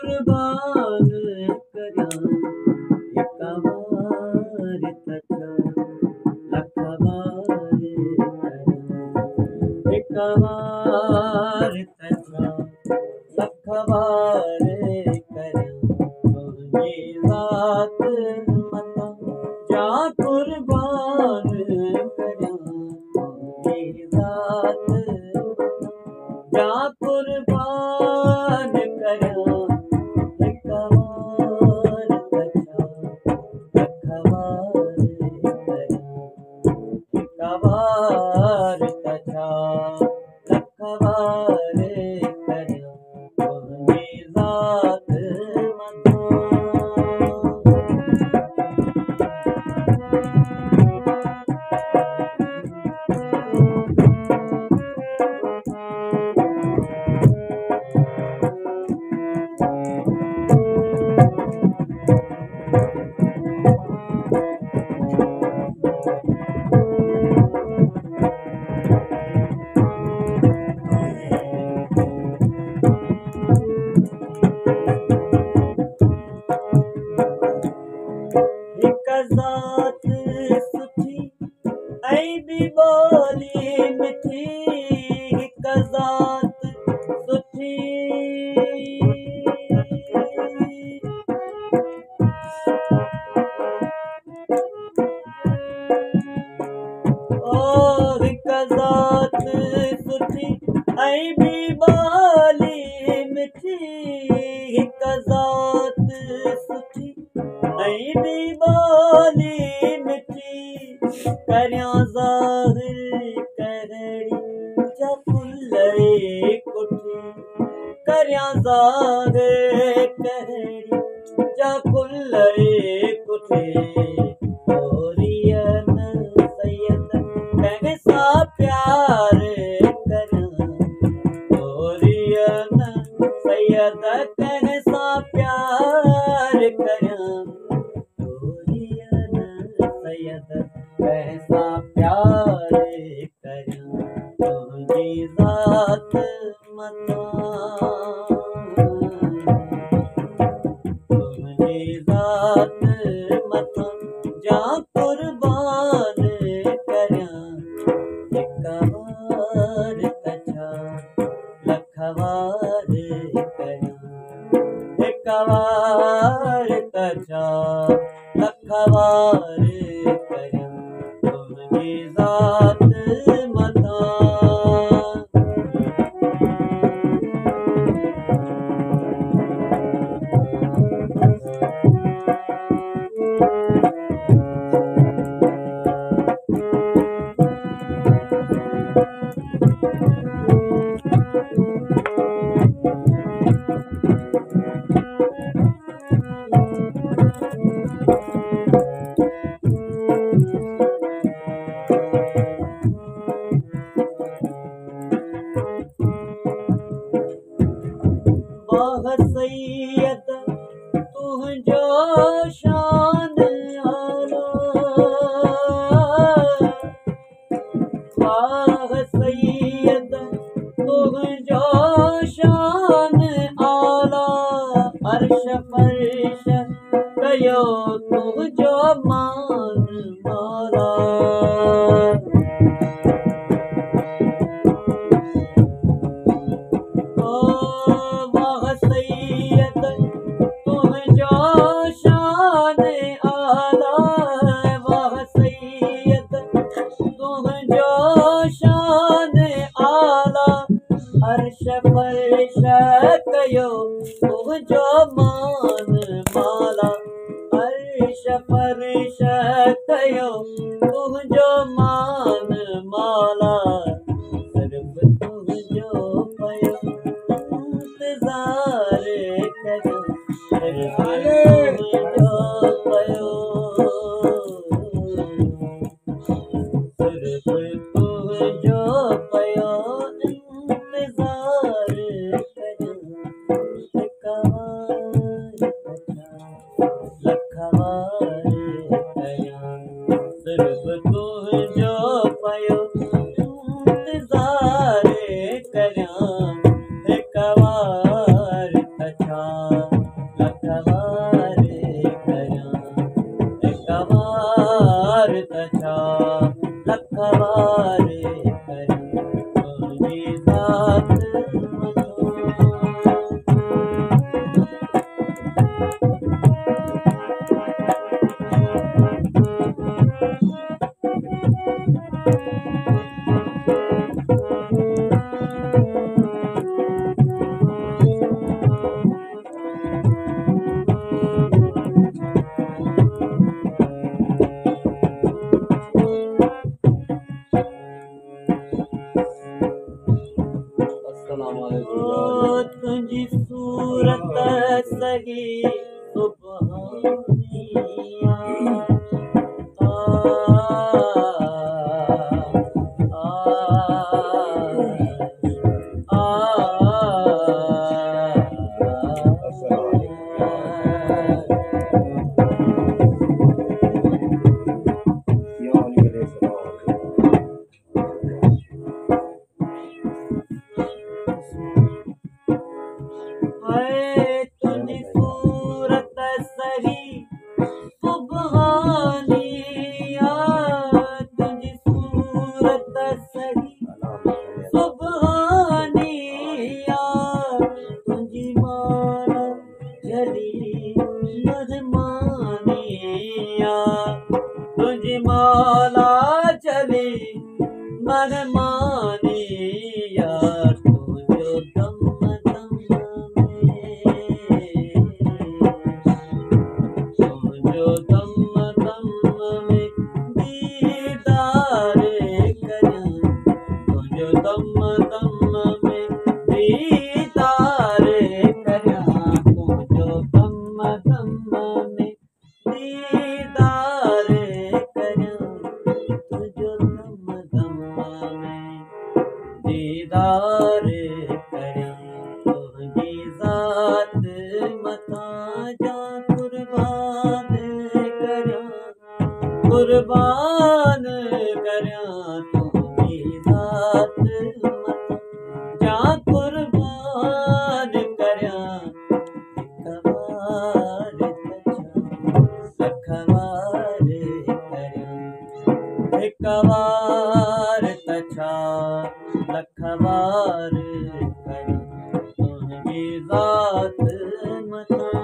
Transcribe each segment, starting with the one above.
कुर्बान करियां हिक बार तछा लख बार करियां हिक बार तछा लख बार करियां तुंहिंजी ज़ात मथां जा कुर्बान करियां तुंहिंजी ज़ात जा कुर्बान करियां हिक बार तछा लख बार करियां हिक बार तछा लख बार करियां तुंहिंजी ज़ात मथां हिक ज़ात सुठी ऐं ॿी ॿोली मिठी हिक ज़ात सुठी ओ हिक ज़ात सुठी ऐं ॿी ॿोली मिठी हिक ज़ात सुठी ऐं ॿी ॿोली मिठी करियां ज़ाहिर करड़ी जा फुल कुठी करियां ज़ाहिर करड़ी जा फुल कुठी ओरियन सैयद कंहिं सां प्यार करियां ओरियन सैयद कंहिं सां प्यार करियां ओरियन सैयद कंहिं सां प्यार करियां तुंहिंजी ज़ात मथां तुंहिंजी ज़ात मथां जा कुर्बान करियां हिक बार तछा लख बार करियां हिक बार तछा लख बार करियां तुंहिंजी ज़ात मथां वाह सैयद तुंहिंजो शान आला वाह सैयद तुंहिंजो शान आला अर्श फर्श कयो तुंहिंजो मान माला वाह सैयद तुंहिंजो शान आला वाह सैयद तुंहिंजो शान आला अर्श फर्श कयो तुंहिंजो मान माला अर्श फर्श कयो तुंहिंजो मान माला सिर्फ़ तुंहिंजो पयो इंतज़ार करियां सिर्फ़ तुंहिंजो पयो सिर्फ़ तुंहिंजो पयो इंतज़ार करियां हिक बार तछा लख बार करियां सिर्फ़ तुंहिंजो पयो इंतज़ार करियां हिक बार तछा लखवार कयां हिक बार त छा लखवार कयां तुंहिंजी ज़ात मथां तुंहिंजी सूरत सही सुभानी तुंहिंजी सूरत सही सुभानी तुंहिंजी सूरत सही सुभानी तुंहिंजी माला जली मधमानी तुंहिंजी माला जली मधमानी तुंहिंजो दम दम तुंहिंजो दम दम में दीदार कयां तुंहिंजो दम दम में दीदार कयां तुंहिंजो दम दम में दीदार कयां तुंहिंजो दम दम में दीदार कयां तुंहिंजी ज़ात मथां जा कुर्बान करियां कुर्बान करियां तुंहिंजी ज़ात मथां जा कुर्बान करियां हिक बार त छा लखवार कयां तुंहिंजी ज़ात मथां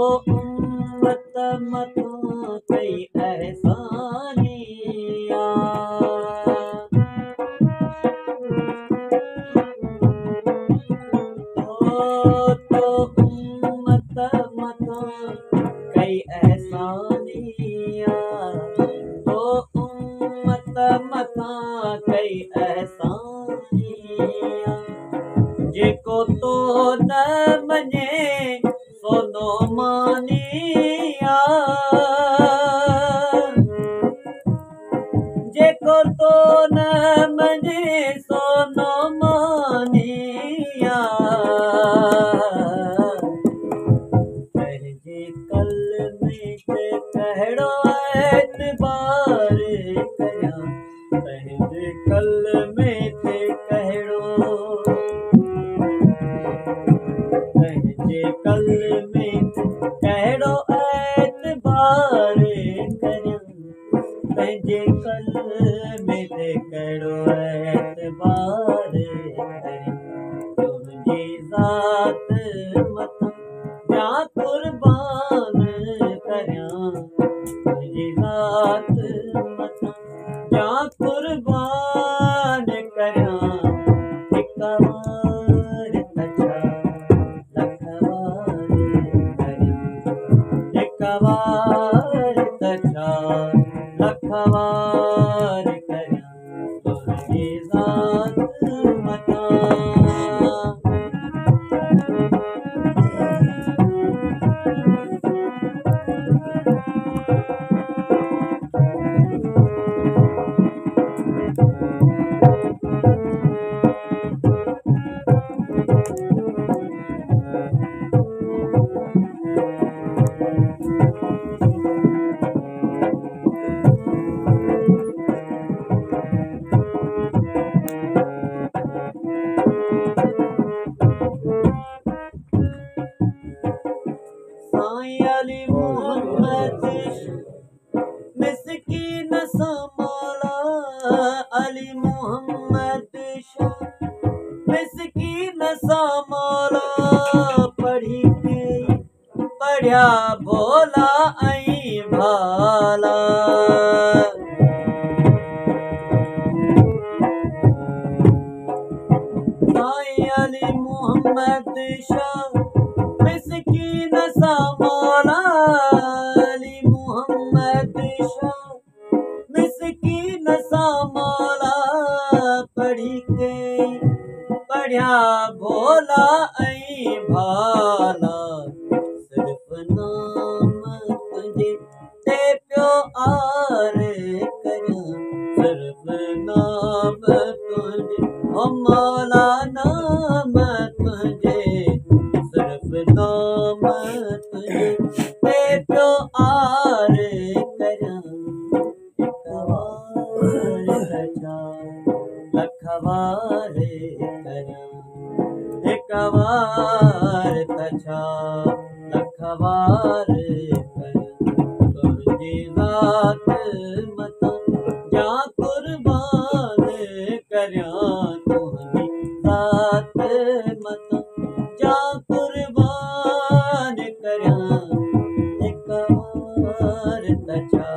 उम्मत मथां कई एहसानिया तो उम्मत मथां कई एहसानिया तो उम्मत मथां कई एहसानिया जेको तो न मञे सोनो मानिया जेको तो न मञे सोनो मानिया पंहिंजे कलमे ते कहिड़ो एतबार कयां पंहिंजे कलमे ते कहिड़ो पंहिंजे कलमे कहिड़ो एतबार कयां पंहिंजे कलमे ते कहिड़ो एतबार कयां तुंहिंजी ज़ात मथां जा कुर्बान करियां तुंहिंजी ज़ात मथां जा कुर्बान करियां हिक बार त छा लखवार करियां हिक बार त छा लखवार करियां तुंहिंजी ज़ात मथां साईं अली मोहम्मद मिस्कीन सा मौला अली मोहम्मद शाह मिस्कीन सा मौला पढ़ी के पढ़िया भोला ऐं भाला साईं अली मोहम्मद शाह मिस्कीन सा मौला अली मोहम्मद शाह मिस्कीन सा मौला पढ़ी के पढ़िया भोला ऐं भाला सिर्फ नाम तुझे ते पियो आर करियां सिर्फ नाम तुझे ओ मौला नाम तुझे सिर्फ नाम तुझे ते पियो आर करियां लखवार करियां हिक वार तछा लखवार करियां तुंहिंजी ज़ात मतां जा कुर्बान करियां तुंहिंजी ज़ात मतां जा कुर्बान करियां हिक वार तछा